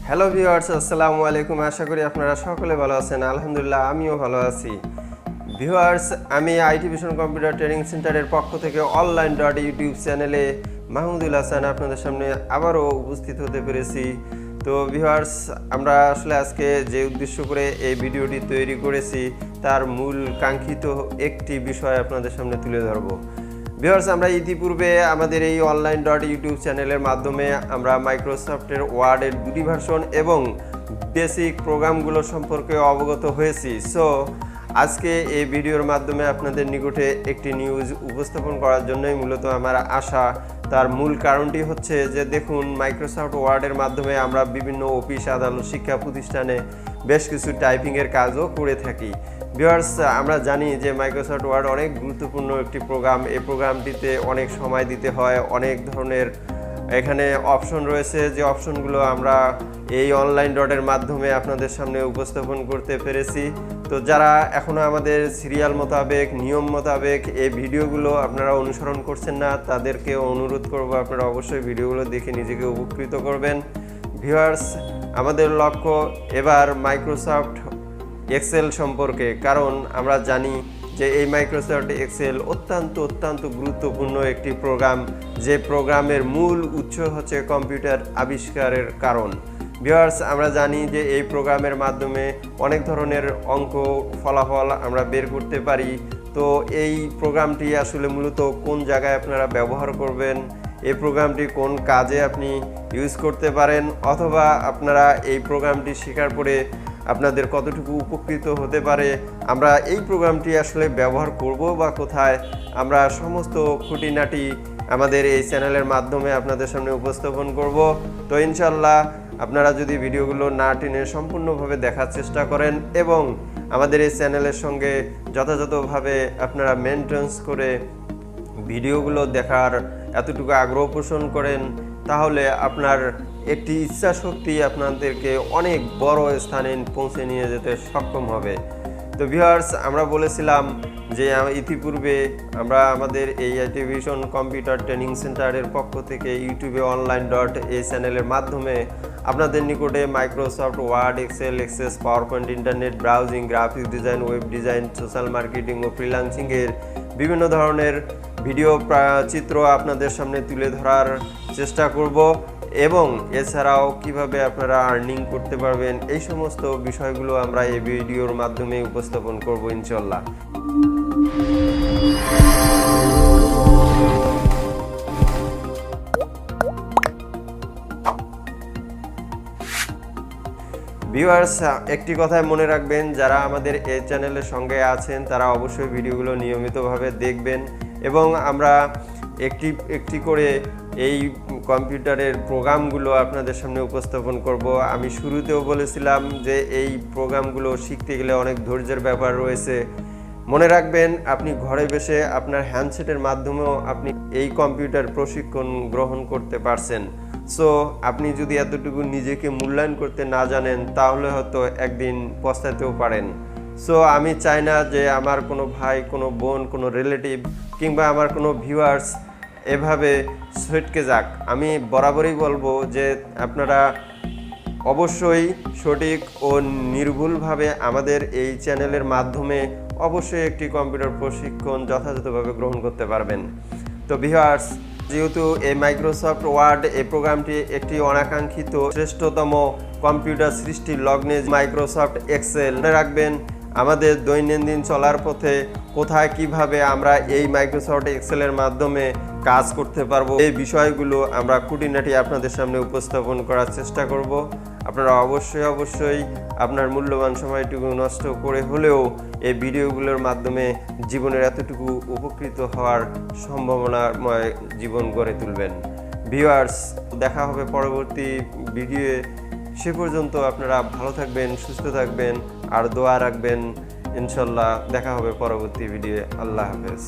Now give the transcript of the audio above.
Hello viewers, আসসালামু আলাইকুম। আশা করি আপনারা সকলে ভালো আছেন। আলহামদুলিল্লাহ, আমিও ভালো আছি। ভিউয়ার্স, আমি আইটি ভিশন কম্পিউটার ট্রেনিং সেন্টারের পক্ষ থেকে online.youtube চ্যানেলে মাহমুদুল হাসান আপনাদের সামনে আবারও উপস্থিত হতে পেরেছি। তো ভিউয়ার্স, আমরা আসলে আজকে যে উদ্দেশ্য করে এই ভিডিওটি তৈরি করেছি তার মূল কাঙ্ক্ষিত একটি বিষয় আপনাদের সামনে তুলে ধরব। ভিউয়ার্স, আমরা ইতিপূর্বে আমাদের এই online.youtube চ্যানেলের মাধ্যমে আমরা মাইক্রোসফটের ওয়ার্ডের দুটি ভার্সন এবং বেসিক প্রোগ্রামগুলো সম্পর্কে অবগত হয়েছি। সো আজকে এই ভিডিওর মাধ্যমে আপনাদের নিকটে একটি নিউজ উপস্থাপন করার জন্যই মূলত আমার আশা। তার মূল কারণটি হচ্ছে যে দেখুন, মাইক্রোসফট ওয়ার্ডের মাধ্যমে আমরা বিভিন্ন অফিস, আদালত, শিক্ষা প্রতিষ্ঠানে বেশ কিছু টাইপিংয়ের কাজও করে থাকি। ভিউয়ার্স, আমরা জানি যে মাইক্রোসফট ওয়ার্ড অনেক গুরুত্বপূর্ণ একটি প্রোগ্রাম। এই প্রোগ্রামটিতে অনেক সময় দিতে হয়, অনেক ধরনের এখানে অপশন রয়েছে, যে অপশনগুলো আমরা এই অনলাইন ডটের মাধ্যমে আপনাদের সামনে উপস্থাপন করতে পেরেছি। তো যারা এখনও আমাদের সিরিয়াল মোতাবেক, নিয়ম মোতাবেক এই ভিডিওগুলো আপনারা অনুসরণ করছেন না, তাদেরকে অনুরোধ করব আপনারা অবশ্যই ভিডিওগুলো দেখে নিজেকে উপকৃত করবেন। ভিউয়ার্স, আমাদের লক্ষ্য এবার মাইক্রোসফট এক্সেল সম্পর্কে, কারণ আমরা জানি যে এই মাইক্রোসফট এক্সেল অত্যন্ত গুরুত্বপূর্ণ একটি প্রোগ্রাম, যে প্রোগ্রামের মূল উৎস হচ্ছে কম্পিউটার আবিষ্কারের কারণ। ভিউয়ার্স, আমরা জানি যে এই প্রোগ্রামের মাধ্যমে অনেক ধরনের অঙ্ক, ফলাফল আমরা বের করতে পারি। তো এই প্রোগ্রামটি আসলে মূলত কোন জায়গায় আপনারা ব্যবহার করবেন, এই প্রোগ্রামটি কোন কাজে আপনি ইউজ করতে পারেন, অথবা আপনারা এই প্রোগ্রামটি শেখার পরে আপনাদের কতটুকু উপকৃত হতে পারে, আমরা এই প্রোগ্রামটি আসলে ব্যবহার করব বা কোথায়, আমরা সমস্ত খুঁটিনাটি আমাদের এই চ্যানেলের মাধ্যমে আপনাদের সামনে উপস্থাপন করব। তো ইনশাল্লাহ আপনারা যদি ভিডিওগুলো না টেনে সম্পূর্ণভাবে দেখার চেষ্টা করেন এবং আমাদের এই চ্যানেলের সঙ্গে যথাযথভাবে আপনারা মেনটেন্স করে ভিডিওগুলো দেখার এতটুকু আগ্রহ পোষণ করেন, তাহলে আপনার একটি ইচ্ছা শক্তি আপনাদেরকে অনেক বড় স্থানে পৌঁছে নিয়ে যেতে সক্ষম হবে। তো ভিউয়ার্স, আমরা বলেছিলাম যে ইতিপূর্বে আমরা আমাদের এই আইটি ভিশন কম্পিউটার ট্রেনিং সেন্টারের পক্ষ থেকে ইউটিউবে এই চ্যানেলের মাধ্যমে আপনাদের নিকটে Microsoft Word, Excel, Access, PowerPoint, internet browsing, graphics design, web design, social marketing ও ফ্রিল্যান্সিংয়ের বিভিন্ন ধরনের ভিডিও চিত্র আপনাদের সামনে তুলে ধরার চেষ্টা করব এবং এছাড়াও কিভাবে আপনারা আর্নিং করতে পারবেন, এই সমস্ত বিষয়গুলো আমরা এই ভিডিওর মাধ্যমে উপস্থাপন করব ইনশাল্লাহ। ভিউয়ার্স, একটি কথাই মনে রাখবেন, যারা আমাদের এই চ্যানেলের সঙ্গে আছেন তারা অবশ্যই ভিডিওগুলো নিয়মিতভাবে দেখবেন এবং আমরা একটি করে এই কম্পিউটারের প্রোগ্রামগুলো আপনাদের সামনে উপস্থাপন করব। আমি শুরুতেও বলেছিলাম যে এই প্রোগ্রামগুলো শিখতে গেলে অনেক ধৈর্যের ব্যাপার রয়েছে। মনে রাখবেন, আপনি ঘরে বসে আপনার হ্যান্ডসেটের মাধ্যমেও আপনি এই কম্পিউটার প্রশিক্ষণ গ্রহণ করতে পারছেন। সো আপনি যদি এতটুকু নিজেকে মূল্যায়ন করতে না জানেন, তাহলে হয়তো একদিন পস্তাতেও পারেন। সো আমি চাই না যে আমার কোনো ভাই, কোনো বোন, কোনো রিলেটিভ কিংবা আমার কোনো ভিউয়ার্স এভাবে ছিটকে যাক। আমি বরাবরই বলবো যে আপনারা অবশ্যই সঠিক ও নির্ভুলভাবে আমাদের এই চ্যানেলের মাধ্যমে অবশ্যই একটি কম্পিউটার প্রশিক্ষণ যথাযথভাবে গ্রহণ করতে পারবেন। তো ভিউয়ার্স, যেহেতু এই মাইক্রোসফট ওয়ার্ড এই প্রোগ্রামটি একটি অনাকাঙ্ক্ষিত শ্রেষ্ঠতম কম্পিউটার সৃষ্টির লগ্নে মাইক্রোসফট এক্সেল, মনে রাখবেন আমাদের দৈনন্দিন চলার পথে কোথায় কিভাবে আমরা এই মাইক্রোসফট এক্সেলের মাধ্যমে কাজ করতে পারবো, এই বিষয়গুলো আমরা খুঁটিনাটি আপনাদের সামনে উপস্থাপন করার চেষ্টা করব। আপনারা অবশ্যই আপনার মূল্যবান সময়টুকু নষ্ট করে হলেও এই ভিডিওগুলোর মাধ্যমে জীবনের এতটুকু উপকৃত হওয়ার সম্ভাবনাময় জীবন গড়ে তুলবেন। ভিউয়ার্স, দেখা হবে পরবর্তী ভিডিওয়ে। সে পর্যন্ত আপনারা ভালো থাকবেন, সুস্থ থাকবেন আর দোয়া রাখবেন। ইনশাল্লাহ দেখা হবে পরবর্তী ভিডিওয়ে। আল্লাহ হাফেজ।